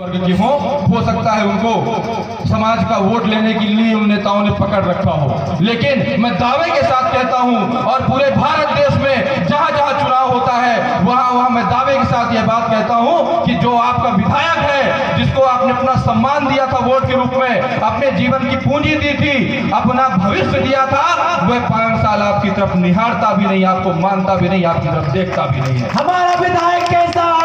वर्ग की हो सकता है उनको समाज का वोट लेने के लिए उन नेताओं ने पकड़ रखा हो, लेकिन मैं दावे के साथ कहता हूं और पूरे भारत देश में जहां जहां चुनाव होता है वहां मैं दावे के साथ यह बात कहता हूं कि जो आपका विधायक है, जिसको आपने अपना सम्मान दिया था वोट के रूप में, अपने जीवन की पूंजी दी थी, अपना भविष्य दिया था, वह 5 साल आपकी तरफ निहारता भी नहीं, आपको मानता भी नहीं, आपकी तरफ देखता भी नहीं है। हमारा विधायक कैसा हो?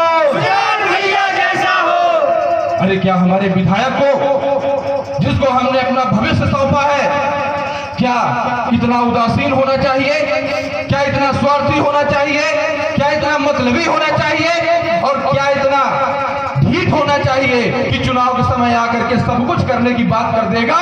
अरे क्या हमारे विधायक को, जिसको हमने अपना भविष्य सौंपा है, क्या इतना उदासीन होना चाहिए? क्या इतना स्वार्थी होना चाहिए? क्या इतना मतलबी होना चाहिए? और क्या इतना ढीठ होना चाहिए कि चुनाव के समय आकर के सब कुछ करने की बात कर देगा,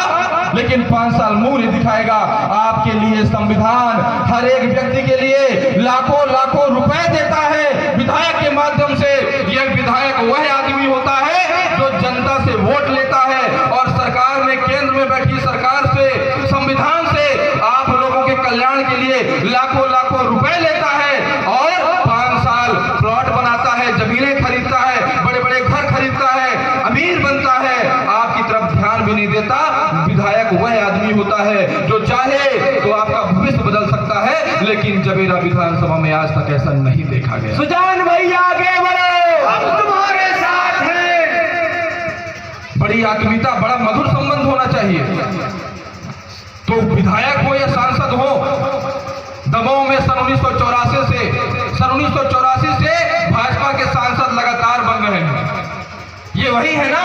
लेकिन 5 साल मुंह नहीं दिखाएगा? आपके लिए संविधान हर एक व्यक्ति के लिए लाखों लाखों रुपए देता है विधायक के माध्यम से। यह विधायक वह आदमी होता है जो जनता से वोट लेता है और सरकार में, केंद्र में बैठी सरकार से, संविधान से आप लोगों के कल्याण के लिए लाखों लाखों रुपए लेता है और 5 साल प्लॉट बनाता है, जमीनें खरीदता है, बड़े बड़े घर खरीदता है, अमीर बनता है, आपकी तरफ ध्यान भी नहीं देता। विधायक वह आदमी होता है जो चाहे तो आपका भविष्य बदल सकता है, लेकिन जबेरा विधानसभा में आज तक ऐसा नहीं देखा गया। सुजान भैया आगे बढ़ो, हम तुम्हारे साथ हैं। बड़ी आत्मीयता, बड़ा मधुर संबंध होना चाहिए। तो विधायक हो या सांसद हो, दमोह में सन 1984 से भाजपा के सांसद लगातार बन रहे हैं। ये वही है ना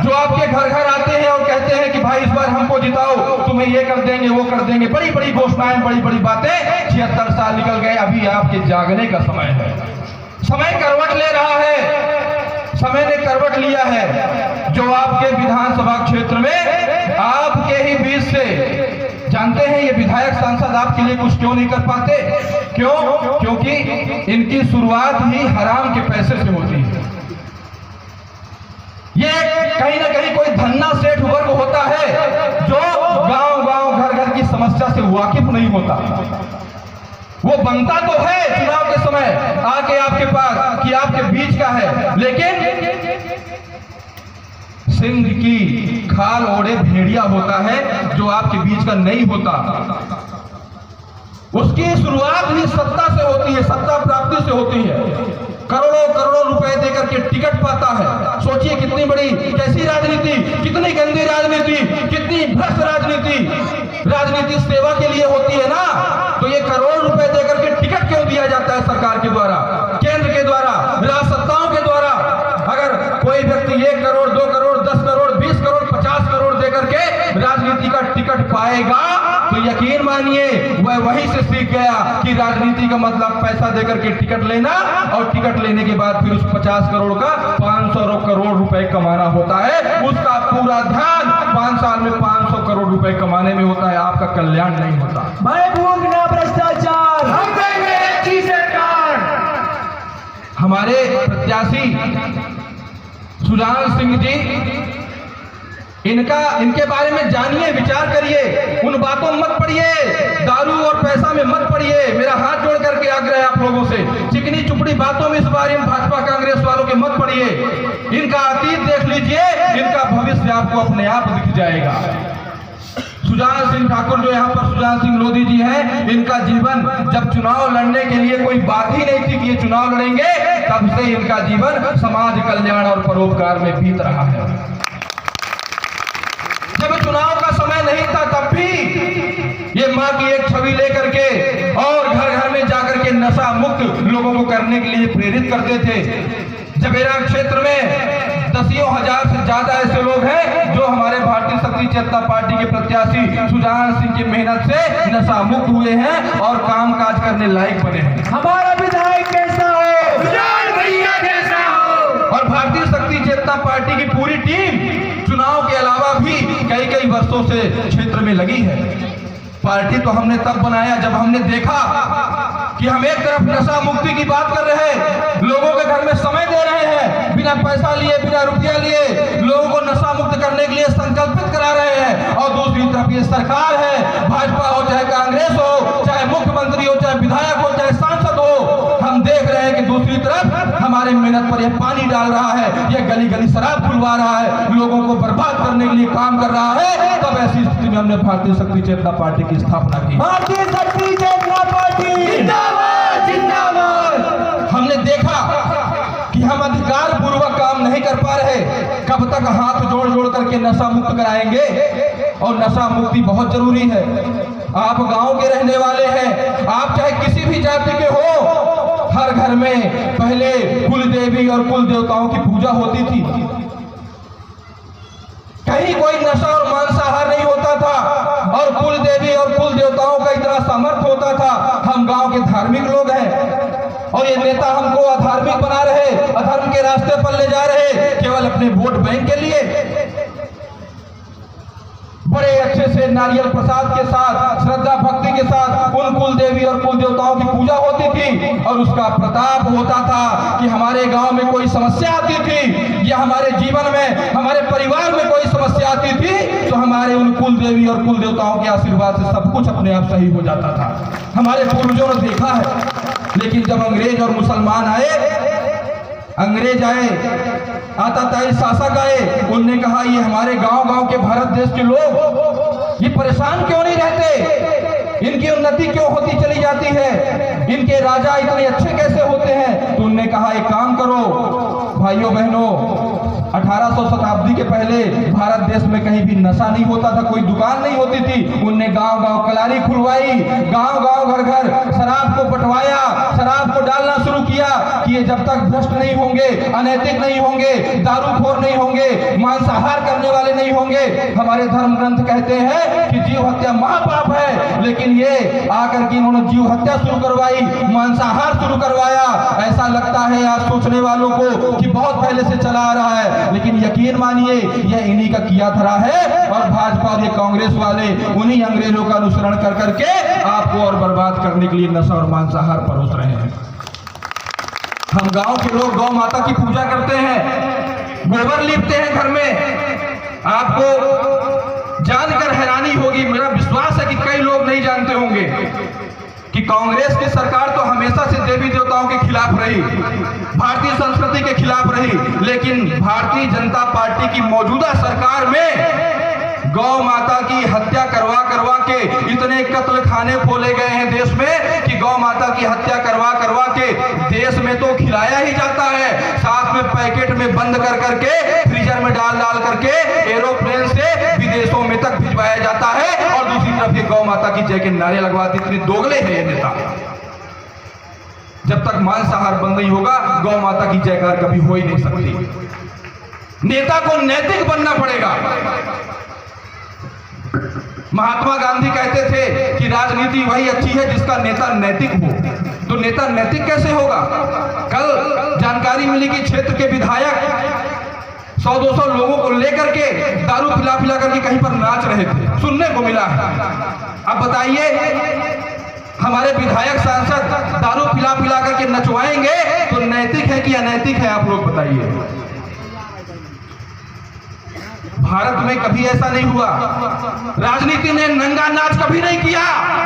जो आपके घर घर आते हैं और कहते हैं कि भाई इस बार हमको जिताओ, तुम्हें ये कर देंगे, वो कर देंगे, बड़ी बड़ी घोषणाएं, बड़ी बड़ी बातें। 76 साल निकल गए, अभी आपके जागने का समय है। समय करवट ले रहा है, समय ने करवट लिया है। जो आपके विधानसभा क्षेत्र में आपके ही बीच से, जानते हैं ये विधायक सांसद आपके लिए कुछ क्यों नहीं कर पाते? क्यों? क्योंकि इनकी शुरुआत ही हराम के पैसे से होती है। ये कहीं ना कहीं कोई धन्ना सेठ वर्ग होता है जो गांव गांव घर घर की समस्या से वाकिफ नहीं होता। वो बनता तो है चुनाव के समय आके आपके पास कि आपके बीच का है, लेकिन सिंध की खाल ओढ़े भेड़िया होता है जो आपके बीच का नहीं होता। उसकी शुरुआत ही सत्ता से होती है, सत्ता प्राप्ति से होती है। करोड़ों करोड़ों रुपए देकर के टिकट पाता है। सोचिए कितनी बड़ी, कैसी राजनीति, कितनी गंदी राजनीति, कितनी भ्रष्ट राजनीति। राजनीति सेवा के लिए होती है ना, तो ये करोड़ रुपए देकर के टिकट क्यों दिया जाता है सरकार के द्वारा, केंद्र के द्वारा, राजसत्ताओं के द्वारा? अगर कोई व्यक्ति 1 करोड़, 2 करोड़, 10 करोड़, 20 करोड़, 50 करोड़ देकर के राजनीति का टिकट पाएगा तो यकीन मानिए वह वहीं से सीख गया कि राजनीति का मतलब पैसा देकर के टिकट लेना और टिकट लेने के बाद फिर उस 50 करोड़ का 500 करोड़ रुपए कमाना होता है। उसका पूरा ध्यान 5 साल में 500 करोड़ रुपए कमाने में होता है, आपका कल्याण नहीं होता। भाई भूखना भ्रष्टाचार, हम देंगे अच्छी सरकार। हमारे प्रत्याशी सुजान सिंह जी, इनके बारे में जानिए, विचार करिए, उन बातों में मत पड़िए, दारू और पैसा में मत पड़िए। मेरा हाथ जोड़ करके आग्रह है आप लोगों से, चिकनी चुपड़ी बातों में इस बारे में भाजपा कांग्रेस वालों के मत पड़िए। इनका अतीत देख लीजिए, इनका भविष्य आपको अपने आप दिख जाएगा। सुजान सिंह ठाकुर जो यहाँ पर सुजान सिंह लोधी जी हैं, इनका जीवन जब चुनाव लड़ने के लिए कोई बात ही नहीं थी कि ये चुनाव लड़ेंगे, तब से इनका जीवन समाज कल्याण और परोपकार में बीत रहा है। जब चुनाव का समय नहीं था तब भी ये मां की एक छवि लेकर के और घर घर में जाकर के नशा मुक्त लोगों को करने के लिए प्रेरित करते थे। जबेरा क्षेत्र में 10,000 से ज्यादा ऐसे लोग हैं जो हमारे भारतीय शक्ति जनता पार्टी के प्रत्याशी सुजान सिंह की मेहनत से नशा मुक्त हुए हैं और काम काज करने लायक बने हैं। हमारा विधायक कैसा हो? सुजान भैया कैसा हो? और भारतीय शक्ति जनता पार्टी की पूरी टीम चुनाव के अलावा भी कई वर्षों से क्षेत्र में लगी है। पार्टी तो हमने तब बनाया जब हमने देखा कि हम एक तरफ नशा मुक्ति की बात कर रहे हैं, लोगों के घर में समय दे रहे हैं, बिना पैसा लिए, बिना रुपया लिए लोगों को नशा मुक्त करने के लिए संकल्पित करा रहे हैं, और दूसरी तरफ ये सरकार है, भाजपा हो चाहे कांग्रेस हो, चाहे मुख्यमंत्री हो, चाहे विधायक हो, चाहे सांसद हो, हम देख रहे हैं कि दूसरी तरफ हमारे मेहनत पर यह पानी डाल रहा है, यह गली गली शराब खुलवा रहा है, लोगों को बर्बाद करने के लिए काम कर रहा है, तब ऐसी स्थिति में हमने भारतीय शक्ति चेतना पार्टी की स्थापना की। भारतीय शक्ति चेतना पार्टी जिंदाबाद जिंदाबाद। हमने देखा कि हम अधिकार पूर्वक काम नहीं कर पा रहे, कब तक हाथ जोड़ जोड़ करके नशा मुक्त कराएंगे, और नशा मुक्ति बहुत जरूरी है। आप गांव के रहने वाले हैं, आप चाहे किसी भी जाति के हो, हर घर में पहले कुल देवी और कुल देवताओं की पूजा होती थी। कहीं कोई नशा और मांसाहार नहीं होता था, और कुल देवी और कुल देवताओं का इतना सामर्थ्य होता था। हम गांव के धार्मिक लोग हैं, और ये नेता हमको अधार्मिक बना रहे, अधर्म के रास्ते पर ले जा रहे, केवल अपने वोट बैंक के लिए। बड़े अच्छे से नारियल प्रसाद के साथ, श्रद्धा भक्ति के साथ उन कुल देवी और कुल देवताओं की पूजा होती थी, और उसका प्रताप होता था कि हमारे गांव में कोई समस्या आती थी, या हमारे जीवन में, हमारे परिवार में कोई समस्या आती थी, तो हमारे उन कुल देवी और कुल देवताओं के आशीर्वाद से सब कुछ अपने आप सही हो जाता था। हमारे पूर्वजों ने देखा है। लेकिन जब अंग्रेज और मुसलमान आए, अंग्रेज आए, आताताई शासक आए, उनने कहा ये हमारे गांव-गांव के भारत देश के लोग ये परेशान क्यों नहीं रहते, इनकी उन्नति क्यों होती चली जाती है, इनके राजा इतने अच्छे कैसे होते हैं। तो उनने कहा एक काम करो भाइयों बहनों, 1800 शताब्दी के पहले भारत देश में कहीं भी नशा नहीं होता था, कोई दुकान नहीं होती थी। उनने गांव-गांव कलारी खुलवाई, गांव-गांव घर-घर शराब को बंटवाया, शराब को डालना शुरू किया कि ये जब तक भ्रष्ट नहीं होंगे, अनैतिक नहीं होंगे, दारूखोर नहीं होंगे, मांसाहार करने वाले नहीं होंगे। हमारे धर्म ग्रंथ कहते हैं कि जीव हत्या महापाप है, लेकिन ये आकर के इन्होंने जीव हत्या शुरू करवाई, मांसाहार शुरू करवाया। ऐसा लगता है आज सोचने वालों को कि बहुत पहले से चला आ रहा है, लेकिन यकीन मानिए यह इन्हीं का किया धरा है, और भाजपा और ये कांग्रेस वाले उन्हीं अंग्रेजों का अनुसरण कर करके आपको और बर्बाद करने के लिए नशा और मांसाहार परोस रहे हैं। हम गांव के लोग गौ माता की पूजा करते हैं, गोबर लीपते हैं घर में। आपको जानकर हैरानी होगी, मेरा विश्वास है कि कई लोग नहीं जानते होंगे कि कांग्रेस की सरकार तो हमेशा से देवी देवताओं के खिलाफ रही, भारतीय संस्कृति के खिलाफ रही, लेकिन भारतीय जनता पार्टी की मौजूदा सरकार में गौ माता की हत्या करवा करवा के इतने कत्ल खाने खोले गए हैं देश में कि गौ माता की हत्या करवा करवा के देश में तो खिलाया ही जाता है, साथ में पैकेट में बंद कर करके फ्रीजर में डाल डाल करके एरोप्लेन से विदेशों में तक भिजवाया जाता है, और दूसरी तरफ ये गौ माता की जय के नारे लगवाते। इतने दोगले हैं ये नेता। जब तक मांसाहार बंद नहीं होगा, गौ माता की जयकार कभी हो ही नहीं सकती। नेता को नैतिक बनना पड़ेगा। महात्मा गांधी कहते थे कि राजनीति वही अच्छी है जिसका नेता नैतिक हो। तो नेता नैतिक कैसे होगा? कल जानकारी मिली कि क्षेत्र के विधायक 100-200 लोगों को लेकर के दारू पिला पिला करके कहीं पर नाच रहे थे, सुनने को मिला है। अब बताइए, हमारे विधायक सांसद दारू पिला पिला करके नचवाएंगे तो नैतिक है कि अनैतिक है? आप लोग बताइए। भारत में कभी ऐसा नहीं हुआ। राजनीति ने नंगा नाच कभी नहीं किया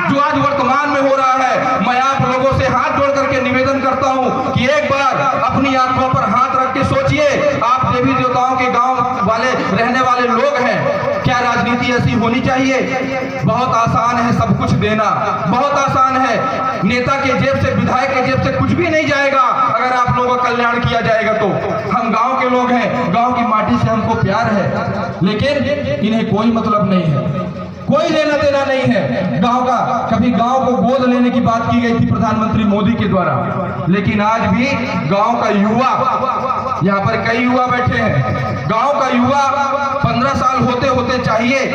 जो आज वर्तमान में हो रहा है। मैं आप लोगों से हाथ जोड़ करके निवेदन करता हूं कि एक बार अपनी आंखों पर हाथ रख के सोचिए, आप देवी देवताओं के गांव वाले रहने वाले लोग हैं, क्या राजनीति ऐसी होनी चाहिए? बहुत आसान है सब कुछ देना, बहुत आसान है। नेता के जेब से, विधायक के जेब से कुछ भी नहीं जाएगा अगर आप लोगों का कल्याण किया जाएगा तो। हम गांव के लोग हैं, गांव की माटी से हमको प्यार है, लेकिन इन्हें कोई मतलब नहीं है, कोई लेना देना नहीं है गांव का। कभी गांव को गोद लेने की बात की गई थी प्रधानमंत्री मोदी के द्वारा, लेकिन आज भी गांव का युवा, यहाँ पर कई युवा बैठे हैं, गांव का युवा 15 साल होते होते चाहिए,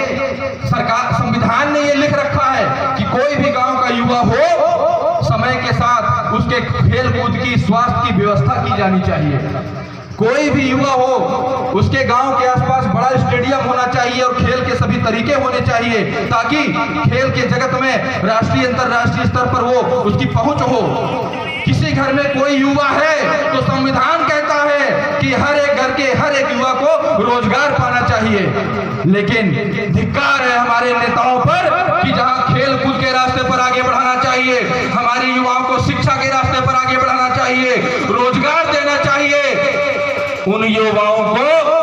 सरकार संविधान ने ये लिख रखा है कि कोई भी गांव का युवा हो, समय के साथ उसके खेल कूद की, स्वास्थ्य की व्यवस्था की जानी चाहिए। कोई भी युवा हो, उसके गांव के आसपास बड़ा स्टेडियम होना चाहिए और खेल के सभी तरीके होने चाहिए, ताकि खेल के जगत में राष्ट्रीय अंतरराष्ट्रीय स्तर पर वो उसकी पहुंच हो। किसी घर में कोई युवा है तो संविधान कहता है कि हर एक घर के हर एक युवा को रोजगार पाना चाहिए। लेकिन धिक्कार है हमारे नेताओं पर कि जहां खेल कूद के रास्ते पर आगे बढ़ाना चाहिए, हमारी युवाओं को शिक्षा के रास्ते पर आगे बढ़ाना चाहिए, चाहिए, रोजगार देना चाहिए। उन युवाओं को